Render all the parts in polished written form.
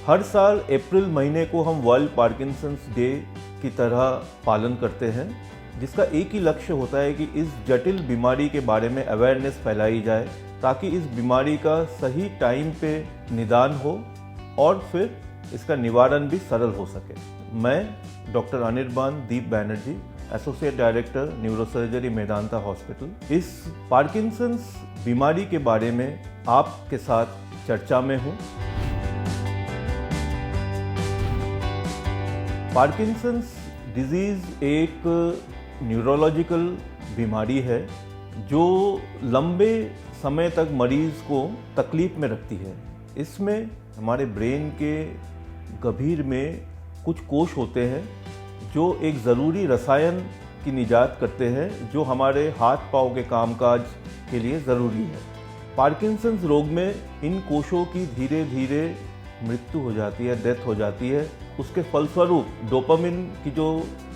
हर साल अप्रैल महीने को हम वर्ल्ड पार्किंसंस डे की तरह पालन करते हैं, जिसका एक ही लक्ष्य होता है कि इस जटिल बीमारी के बारे में अवेयरनेस फैलाई जाए ताकि इस बीमारी का सही टाइम पे निदान हो और फिर इसका निवारण भी सरल हो सके। मैं doctor Anirban Deep Banerjee, associate director neurosurgery Medanta hospital, इस पार्किंसंस बीमारी के बारे में आपके साथ चर्चा में हूँ। पार्किंसंस डिजीज़ एक न्यूरोलॉजिकल बीमारी है जो लंबे समय तक मरीज़ को तकलीफ़ में रखती है। इसमें हमारे ब्रेन के गभीर में कुछ कोश होते हैं जो एक ज़रूरी रसायन की निजात करते हैं जो हमारे हाथ पाँव के कामकाज के लिए ज़रूरी है। पार्किंसंस रोग में इन कोशों की धीरे धीरे मृत्यु हो जाती है, डेथ हो जाती है। उसके फलस्वरूप डोपामिन की जो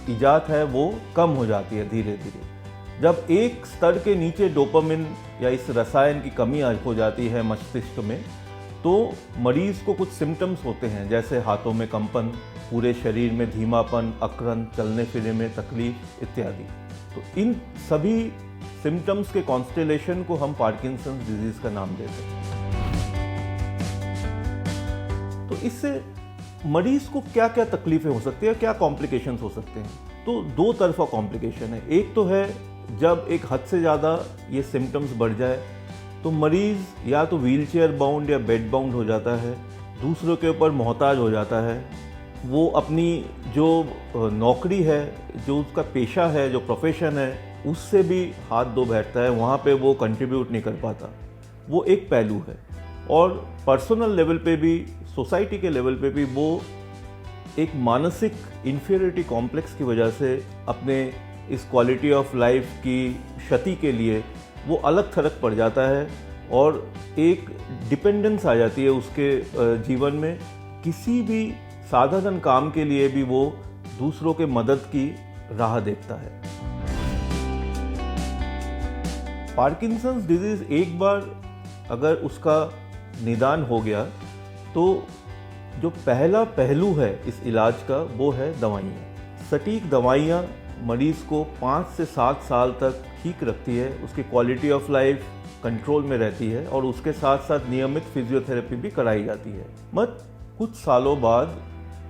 इजाद है वो कम हो जाती है धीरे धीरे। जब एक स्तर के नीचे डोपामिन या इस रसायन की कमी हो जाती है मस्तिष्क में, तो मरीज़ को कुछ सिम्टम्स होते हैं, जैसे हाथों में कंपन, पूरे शरीर में धीमापन, अकड़न, चलने फिरने में तकलीफ इत्यादि। तो इन सभी सिम्टम्स के कॉन्स्टेलेशन को हम पार्किंसंस डिजीज़ का नाम देते हैं। तो इससे मरीज़ को क्या क्या तकलीफ़ें हो सकती है, क्या कॉम्प्लिकेशंस हो सकते हैं। तो दो तरफा कॉम्प्लिकेशन है। एक तो है जब एक हद से ज़्यादा ये सिम्टम्स बढ़ जाए तो मरीज़ या तो व्हीलचेयर बाउंड या बेड बाउंड हो जाता है, दूसरों के ऊपर मोहताज हो जाता है। वो अपनी जो नौकरी है, जो उसका पेशा है, जो प्रोफेशन है, उससे भी हाथ धो बैठता है, वहाँ पे वो कंट्रीब्यूट नहीं कर पाता। वो एक पहलू है। और पर्सनल लेवल पे भी, सोसाइटी के लेवल पे भी वो एक मानसिक इन्फीरियरिटी कॉम्प्लेक्स की वजह से अपने इस क्वालिटी ऑफ लाइफ की क्षति के लिए वो अलग थलग पड़ जाता है और एक डिपेंडेंस आ जाती है उसके जीवन में। किसी भी साधारण काम के लिए भी वो दूसरों के मदद की राह देखता है। पार्किंसंस डिजीज़ एक बार अगर उसका निदान हो गया तो जो पहला पहलू है इस इलाज का वो है दवाइयाँ। सटीक दवाइयाँ मरीज़ को 5 से 7 साल तक ठीक रखती है, उसकी क्वालिटी ऑफ लाइफ कंट्रोल में रहती है और उसके साथ साथ नियमित फिजियोथेरेपी भी कराई जाती है। मत कुछ सालों बाद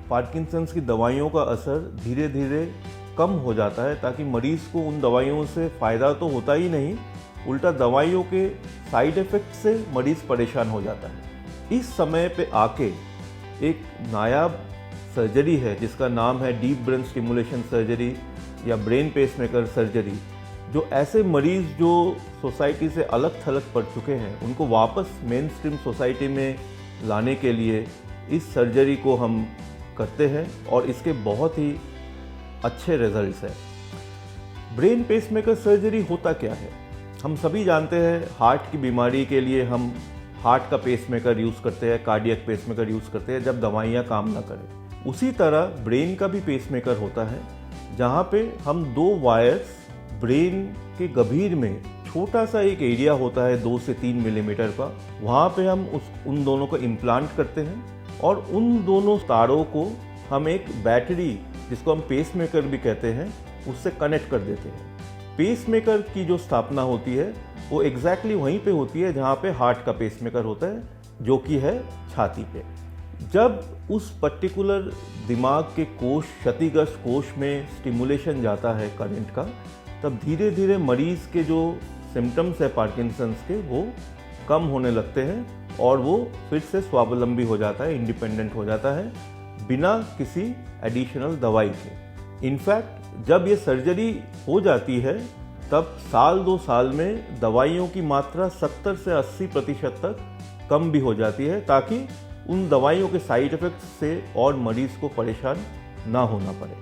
पार्किंसंस की दवाइयों का असर धीरे धीरे कम हो जाता है ताकि मरीज़ को उन दवाइयों से फ़ायदा तो होता ही नहीं, उल्टा दवाइयों के साइड इफ़ेक्ट से मरीज़ परेशान हो जाता है। इस समय पे आके एक नायाब सर्जरी है जिसका नाम है डीप ब्रेन स्टिमुलेशन सर्जरी या ब्रेन पेसमेकर सर्जरी, जो ऐसे मरीज़ जो सोसाइटी से अलग थलग पड़ चुके हैं उनको वापस मेन स्ट्रीम सोसाइटी में लाने के लिए इस सर्जरी को हम करते हैं और इसके बहुत ही अच्छे रिजल्ट्स हैं। ब्रेन पेसमेकर सर्जरी होता क्या है? हम सभी जानते हैं हार्ट की बीमारी के लिए हम हार्ट का पेसमेकर यूज़ करते हैं, कार्डियक पेसमेकर यूज़ करते हैं जब दवाइयाँ काम ना करें। उसी तरह ब्रेन का भी पेसमेकर होता है जहाँ पे हम 2 वायर्स ब्रेन के गभीर में, छोटा सा एक एरिया होता है 2 से 3 मिलीमीटर का, वहाँ पे हम उन दोनों को इम्प्लांट करते हैं और उन दोनों तारों को हम एक बैटरी, जिसको हम पेसमेकर भी कहते हैं, उससे कनेक्ट कर देते हैं। पेसमेकर की जो स्थापना होती है वो एग्जैक्टली वहीं पे होती है जहाँ पे हार्ट का पेसमेकर होता है, जो कि है छाती पे। जब उस पर्टिकुलर दिमाग के कोश, क्षतिग्रस्त कोश में स्टिमुलेशन जाता है करंट का, तब धीरे धीरे मरीज़ के जो सिम्टम्स है पार्किंसंस के वो कम होने लगते हैं और वो फिर से स्वावलंबी हो जाता है, इंडिपेंडेंट हो जाता है बिना किसी एडिशनल दवाई के। इनफैक्ट जब ये सर्जरी हो जाती है तब साल 2 साल में दवाइयों की मात्रा 70 से 80% तक कम भी हो जाती है ताकि उन दवाइयों के साइड इफ़ेक्ट्स से और मरीज़ को परेशान ना होना पड़े।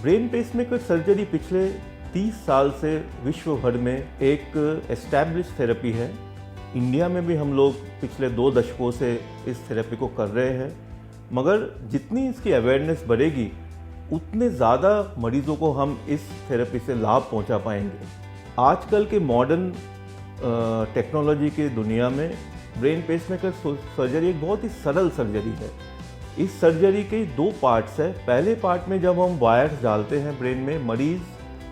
ब्रेन पेसमेकर सर्जरी पिछले 30 साल से विश्व भर में एक एस्टैब्लिश थेरेपी है। इंडिया में भी हम लोग पिछले 2 दशकों से इस थेरेपी को कर रहे हैं, मगर जितनी इसकी अवेयरनेस बढ़ेगी उतने ज़्यादा मरीज़ों को हम इस थेरेपी से लाभ पहुंचा पाएंगे। आजकल के मॉडर्न टेक्नोलॉजी के दुनिया में ब्रेन पेसमेकर सर्जरी एक बहुत ही सरल सर्जरी है। इस सर्जरी के 2 पार्ट्स है। पहले पार्ट में जब हम वायर्स डालते हैं ब्रेन में, मरीज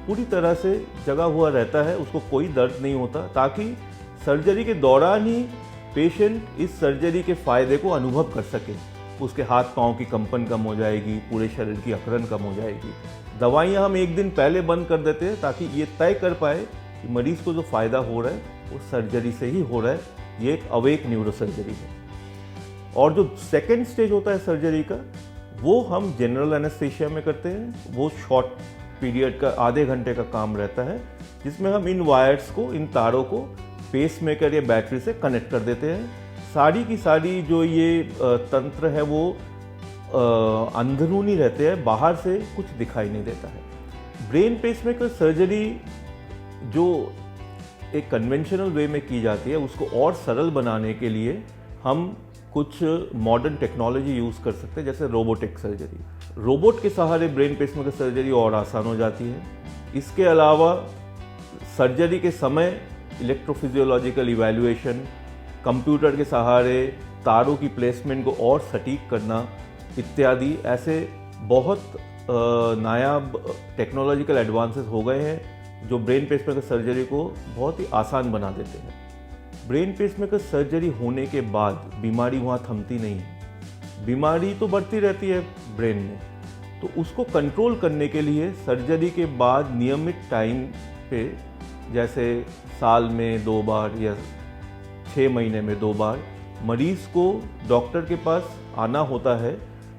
पूरी तरह से जगा हुआ रहता है, उसको कोई दर्द नहीं होता, ताकि सर्जरी के दौरान ही पेशेंट इस सर्जरी के फ़ायदे को अनुभव कर सके। उसके हाथ पाँव की कंपन कम हो जाएगी, पूरे शरीर की अकड़न कम हो जाएगी। दवाइयाँ हम एक दिन पहले बंद कर देते हैं ताकि ये तय कर पाए कि मरीज़ को जो फ़ायदा हो रहा है वो सर्जरी से ही हो रहा है। ये एक अवेक न्यूरो सर्जरी है। और जो सेकेंड स्टेज होता है सर्जरी का, वो हम जनरल एनेस्थीसिया में करते हैं। वो शॉर्ट पीरियड का, आधे घंटे का काम रहता है, जिसमें हम इन वायर्स को, इन तारों को पेसमेकर या बैटरी से कनेक्ट कर देते हैं। सारी की सारी जो ये तंत्र है वो अंदरूनी रहते हैं, बाहर से कुछ दिखाई नहीं देता है। ब्रेन पेसमेकर सर्जरी जो एक कन्वेंशनल वे में की जाती है, उसको और सरल बनाने के लिए हम कुछ मॉडर्न टेक्नोलॉजी यूज़ कर सकते हैं, जैसे रोबोटिक सर्जरी। रोबोट के सहारे ब्रेन पेसमेकर सर्जरी और आसान हो जाती है। इसके अलावा सर्जरी के समय इलेक्ट्रोफिजियोलॉजिकल इवैल्यूएशन, कंप्यूटर के सहारे तारों की प्लेसमेंट को और सटीक करना इत्यादि ऐसे बहुत नायाब टेक्नोलॉजिकल एडवांसेस हो गए हैं जो ब्रेन पेसमेकर सर्जरी को बहुत ही आसान बना देते हैं। ब्रेन पेसमेकर सर्जरी होने के बाद बीमारी वहाँ थमती नहीं है, बीमारी तो बढ़ती रहती है ब्रेन में। तो उसको कंट्रोल करने के लिए सर्जरी के बाद नियमित टाइम पे, जैसे साल में 2 बार या 6 महीने में 2 बार, मरीज़ को डॉक्टर के पास आना होता है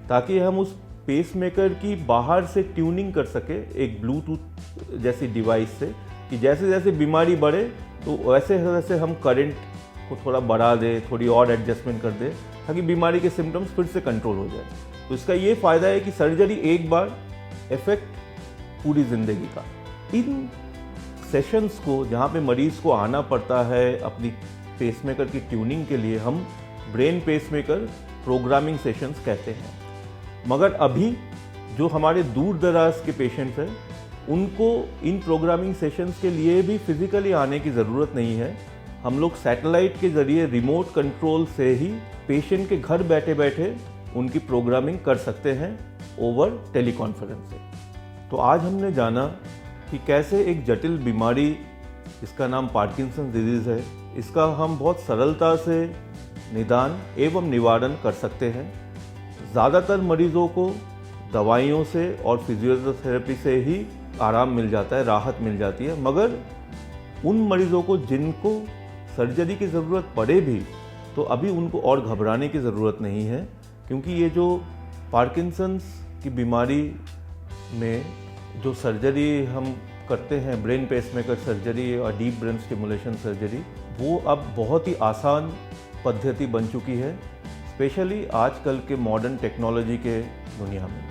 ताकि हम उस पेसमेकर की बाहर से ट्यूनिंग कर सके एक ब्लूटूथ जैसी डिवाइस से, कि जैसे जैसे बीमारी बढ़े तो वैसे वैसे हम करंट को थोड़ा बढ़ा दें, थोड़ी और एडजस्टमेंट कर दें, ताकि बीमारी के सिम्टम्स फिर से कंट्रोल हो जाए। तो इसका ये फ़ायदा है कि सर्जरी एक बार, इफेक्ट पूरी ज़िंदगी का। इन सेशंस को, जहाँ पे मरीज़ को आना पड़ता है अपनी पेसमेकर की ट्यूनिंग के लिए, हम ब्रेन पेसमेकर प्रोग्रामिंग सेशंस कहते हैं। मगर अभी जो हमारे दूर दराज के पेशेंट्स हैं, उनको इन प्रोग्रामिंग सेशंस के लिए भी फिजिकली आने की ज़रूरत नहीं है। हम लोग सैटेलाइट के ज़रिए रिमोट कंट्रोल से ही पेशेंट के घर बैठे बैठे उनकी प्रोग्रामिंग कर सकते हैं ओवर टेलीकॉन्फ्रेंस से। तो आज हमने जाना कि कैसे एक जटिल बीमारी, इसका नाम पार्किंसन डिजीज़ है, इसका हम बहुत सरलता से निदान एवं निवारण कर सकते हैं। ज़्यादातर मरीज़ों को दवाइयों से और फिजियोथेरेपी से ही आराम मिल जाता है, राहत मिल जाती है। मगर उन मरीज़ों को जिनको सर्जरी की ज़रूरत पड़े भी, तो अभी उनको और घबराने की ज़रूरत नहीं है, क्योंकि ये जो पार्किंसंस की बीमारी में जो सर्जरी हम करते हैं, ब्रेन पेसमेकर सर्जरी और डीप ब्रेन स्टिमुलेशन सर्जरी, वो अब बहुत ही आसान पद्धति बन चुकी है, स्पेशली आजकल के मॉडर्न टेक्नोलॉजी के दुनिया में।